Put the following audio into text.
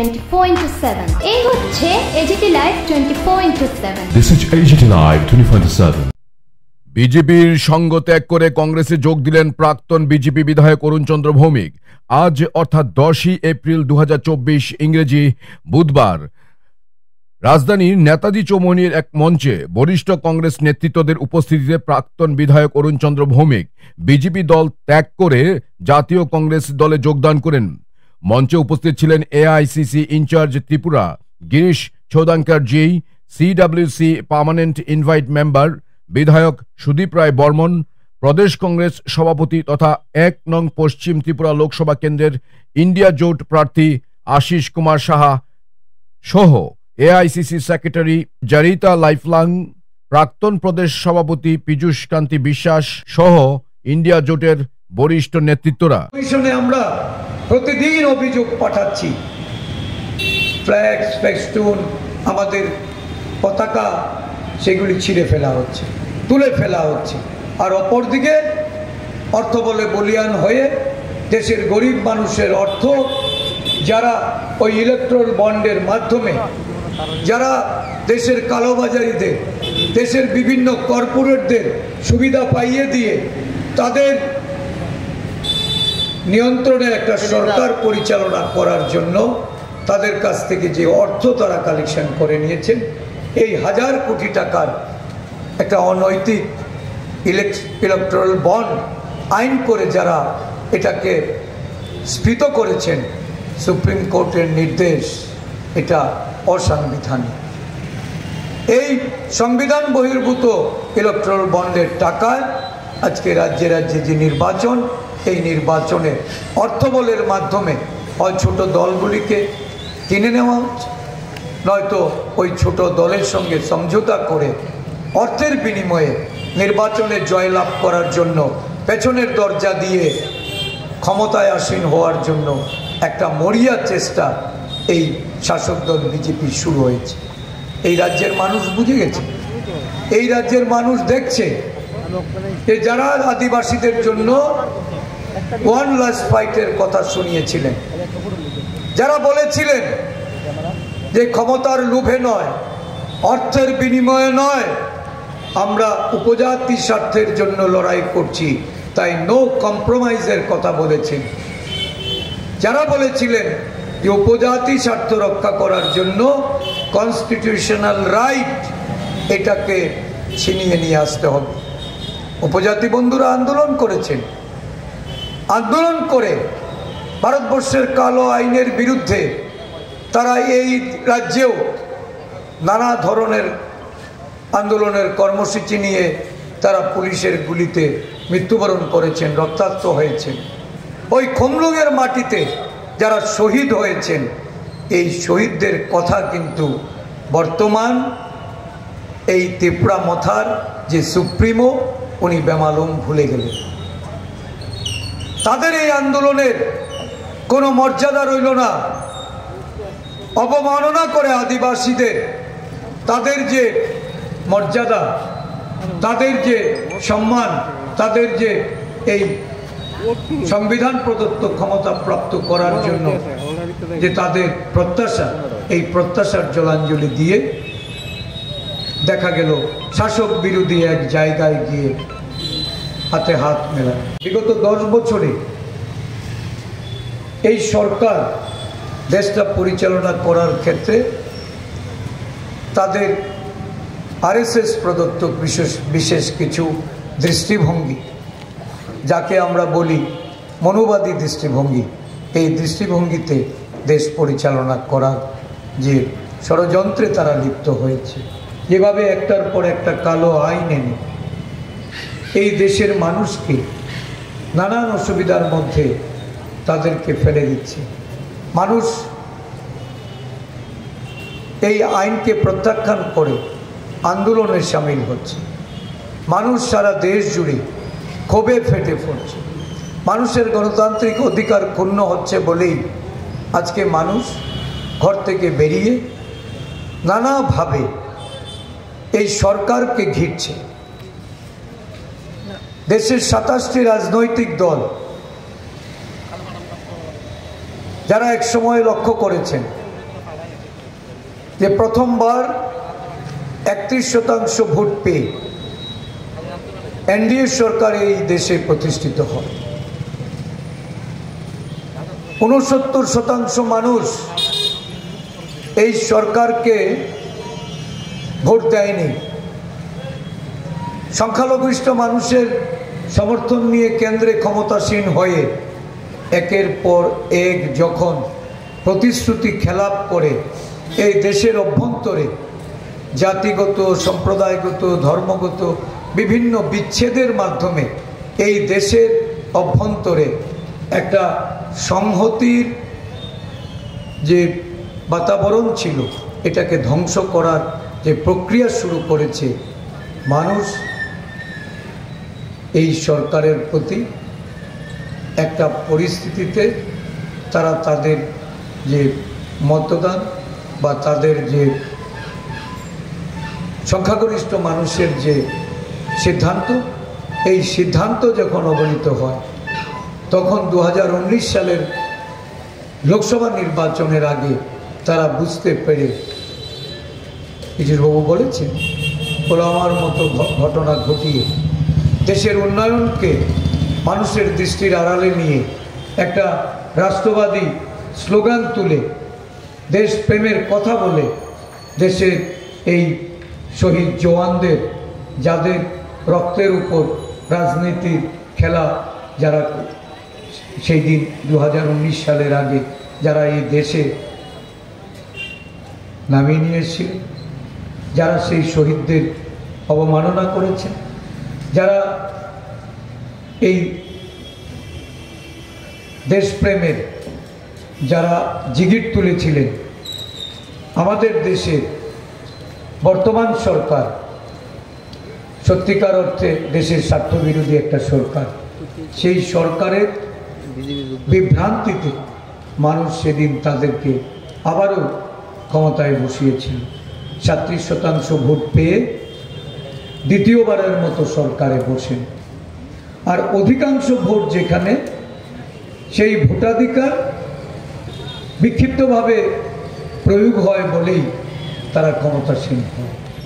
24/7 এই হচ্ছে AGT live 24/7 This is AGT Live 24/7 বিজেপির সঙ্গ ত্যাগ করে কংগ্রেসে যোগ দিলেন প্রাক্তন বিজেপি বিধায়ক অরুণ চন্দ্র ভৌমিক। আজ অর্থাৎ 10 এপ্রিল 2024 ইংরেজি বুধবার রাজধানীর নেতাজি চৌমুহনীর এক মঞ্চে বরিষ্ঠ কংগ্রেস নেতৃত্বদের উপস্থিতিতে প্রাক্তন বিধায়ক অরুণ চন্দ্র ভৌমিক বিজেপি দল ত্যাগ করে জাতীয় কংগ্রেস দলে যোগদান করেন। মঞ্চে উপস্থিত ছিলেন এআইসিসি ইনচার্জ ত্রিপুরা গিরিশ চৌদাঙ্কার জি, সিডব্লিউসি পার্মানেন্ট ইনভাইট মেম্বার বিধায়ক সুদীপ রায় বর্মন, প্রদেশ কংগ্রেস সভাপতি তথা 1 নং পশ্চিম ত্রিপুরা লোকসভা কেন্দ্রের ইন্ডিয়া জোট প্রার্থী আশিস কুমার সাহা সহ এআইসিসি সেক্রেটারি জারিতা লাইফলাং, প্রাক্তন প্রদেশ সভাপতি পীযূষ কান্তি বিশ্বাস সহ ইন্ডিয়া জোটের বরিষ্ঠ নেতৃত্বরা। আমরা প্রতিদিন অভিযোগ পাঠাচ্ছি, ফ্ল্যাগ ফেস্টুন আমাদের পতাকা সেগুলি ছিঁড়ে ফেলা হচ্ছে, তুলে ফেলা হচ্ছে, আর অপরদিকে অর্থ বলে বলিয়ান হয়ে দেশের গরিব মানুষের অর্থ যারা ওই ইলেকট্রাল বন্ডের মাধ্যমে যারা দেশের কালোবাজারিদের দেশের বিভিন্ন কর্পোরেটদের সুবিধা পাইয়ে দিয়ে তাদের নিয়ন্ত্রণে একটা সরকার পরিচালনা করার জন্য তাদের কাছ থেকে যে অর্থ তারা কালেকশন করে নিয়েছেন, এই 1000 কোটি টাকার একটা অনৈতিক ইলেকট্রাল বন্ড আইন করে যারা এটাকে স্ফীত করেছেন, সুপ্রিম কোর্টের নির্দেশ এটা অসাংবিধানিক। এই সংবিধান বহির্ভূত ইলেকট্রাল বন্ডের টাকায় আজকে রাজ্যে রাজ্যে যে নির্বাচন, এই নির্বাচনে অর্থবলের মাধ্যমে হয় ছোট দলগুলিকে কিনে নেওয়া হচ্ছে, নয়তো ওই ছোট দলের সঙ্গে সমঝোতা করে অর্থের বিনিময়ে নির্বাচনে জয়লাভ করার জন্য পেছনের দরজা দিয়ে ক্ষমতায় আসীন হওয়ার জন্য একটা মরিয়া চেষ্টা এই শাসক দল বিজেপি শুরু হয়েছে। এই রাজ্যের মানুষ বুঝে গেছে, এই রাজ্যের মানুষ দেখছে যে যারা আদিবাসীদের জন্য ওয়ান লাস্ট ফাইটের কথা শুনিয়েছিলেন, যারা বলেছিলেন যে ক্ষমতার লোভে নয়, অর্থের বিনিময়ে নয়, আমরা উপজাতি স্বার্থের জন্য লড়াই করছি, তাই নো কম্প্রোমাইজের কথা বলেছেন, যারা বলেছিলেন যে উপজাতি স্বার্থ রক্ষা করার জন্য কনস্টিটিউশনাল রাইট এটাকে ছিনিয়ে নিয়ে আসতে হবে, উপজাতি বন্ধুরা আন্দোলন করেছেন, আন্দোলন করে ভারতবর্ষের কালো আইনের বিরুদ্ধে তারা এই রাজ্যেও নানা ধরনের আন্দোলনের কর্মসূচি নিয়ে তারা পুলিশের গুলিতে মৃত্যুবরণ করেছেন, রক্তাক্ত হয়েছেন। ওই খুমলুঙের মাটিতে যারা শহীদ হয়েছেন, এই শহীদদের কথা কিন্তু বর্তমান এই ত্রিপুরা মথার যে সুপ্রিমো উনি বেমালুম ভুলে গেলেন। তাদের এই আন্দোলনের কোনো মর্যাদা রইল না, অবমাননা করে আদিবাসীদের, তাদের যে মর্যাদা, তাদের যে সম্মান, তাদের যে এই সংবিধান প্রদত্ত ক্ষমতা প্রাপ্ত করার জন্য যে তাদের প্রত্যাশা, এই প্রত্যাশার জলাঞ্জলি দিয়ে দেখা গেল শাসক বিরোধী এক জায়গায় গিয়ে হাতে হাত মেলা। বিগত 10 বছরে এই সরকার দেশটা পরিচালনা করার ক্ষেত্রে তাদের আরএসএস প্রদত্ত বিশেষ কিছু দৃষ্টিভঙ্গি, যাকে আমরা বলি মনোবাদী দৃষ্টিভঙ্গি, এই দৃষ্টিভঙ্গিতে দেশ পরিচালনা করার যে ষড়যন্ত্রে তারা লিপ্ত হয়েছে, যেভাবে একটার পর একটা কালো আইন এনে এই দেশের মানুষকে নানান অসুবিধার মধ্যে তাদেরকে ফেলে দিচ্ছে। মানুষ এই আইনকে প্রত্যাখ্যান করে আন্দোলনে সামিল হচ্ছে, মানুষ সারা দেশ জুড়ে ক্ষোভে ফেটে পড়ছে, মানুষের গণতান্ত্রিক অধিকার ক্ষুণ্ণ হচ্ছে বলেই আজকে মানুষ ঘর থেকে বেরিয়ে নানাভাবে এই সরকারকে ঘিরছে। দেশের 27টি রাজনৈতিক দল যারা এক সময় লক্ষ্য করেছেন যে প্রথমবার 31% ভোট পেয়ে এনডিএ সরকার এই দেশে প্রতিষ্ঠিত হয়। 69% মানুষ এই সরকারকে ভোট দেয়নি। সংখ্যালঘিষ্ঠ মানুষের সমর্থন নিয়ে কেন্দ্রে ক্ষমতাসীন হয়ে একের পর এক যখন প্রতিশ্রুতি খেলাপ করে এই দেশের অভ্যন্তরে জাতিগত, সম্প্রদায়গত, ধর্মগত বিভিন্ন বিচ্ছেদের মাধ্যমে এই দেশের অভ্যন্তরে একটা সংহতির যে বাতাবরণ ছিল এটাকে ধ্বংস করার যে প্রক্রিয়া শুরু করেছে, মানুষ এই সরকারের প্রতি একটা পরিস্থিতিতে তারা তাদের যে মতদান বা তাদের যে সংখ্যাগরিষ্ঠ মানুষের যে সিদ্ধান্ত, এই সিদ্ধান্ত যখন অবনীত হয় তখন 2019 সালের লোকসভা নির্বাচনের আগে তারা বুঝতে পেরে, বাবু বলেছেন, আমার মতো ঘটনা ঘটিয়ে দেশের উন্নয়নকে মানুষের দৃষ্টির আড়ালে নিয়ে একটা রাষ্ট্রবাদী স্লোগান তুলে দেশপ্রেমের কথা বলে দেশের এই শহীদ জওয়ানদের, যাদের রক্তের উপর রাজনীতির খেলা যারা সেই দিন 2019 সালের আগে যারা এই দেশে নামিয়ে নিয়েছিল, যারা সেই শহীদদের অবমাননা করেছে, যারা এই দেশপ্রেমের যারা জিগির তুলেছিলেন, আমাদের দেশের বর্তমান সরকার সত্যিকার অর্থে দেশের স্বার্থবিরোধী একটা সরকার, সেই সরকারের বিভ্রান্তিতে মানুষ সেদিন তাদেরকে আবারও ক্ষমতায় বসিয়েছিল। 37% ভোট পেয়ে দ্বিতীয়বারের মতো সরকারে বসেন। আর অধিকাংশ ভোট যেখানে, সেই ভোটাধিকার বিক্ষিপ্তভাবে প্রয়োগ হয় বলেই তারা ক্ষমতাসীন হয়।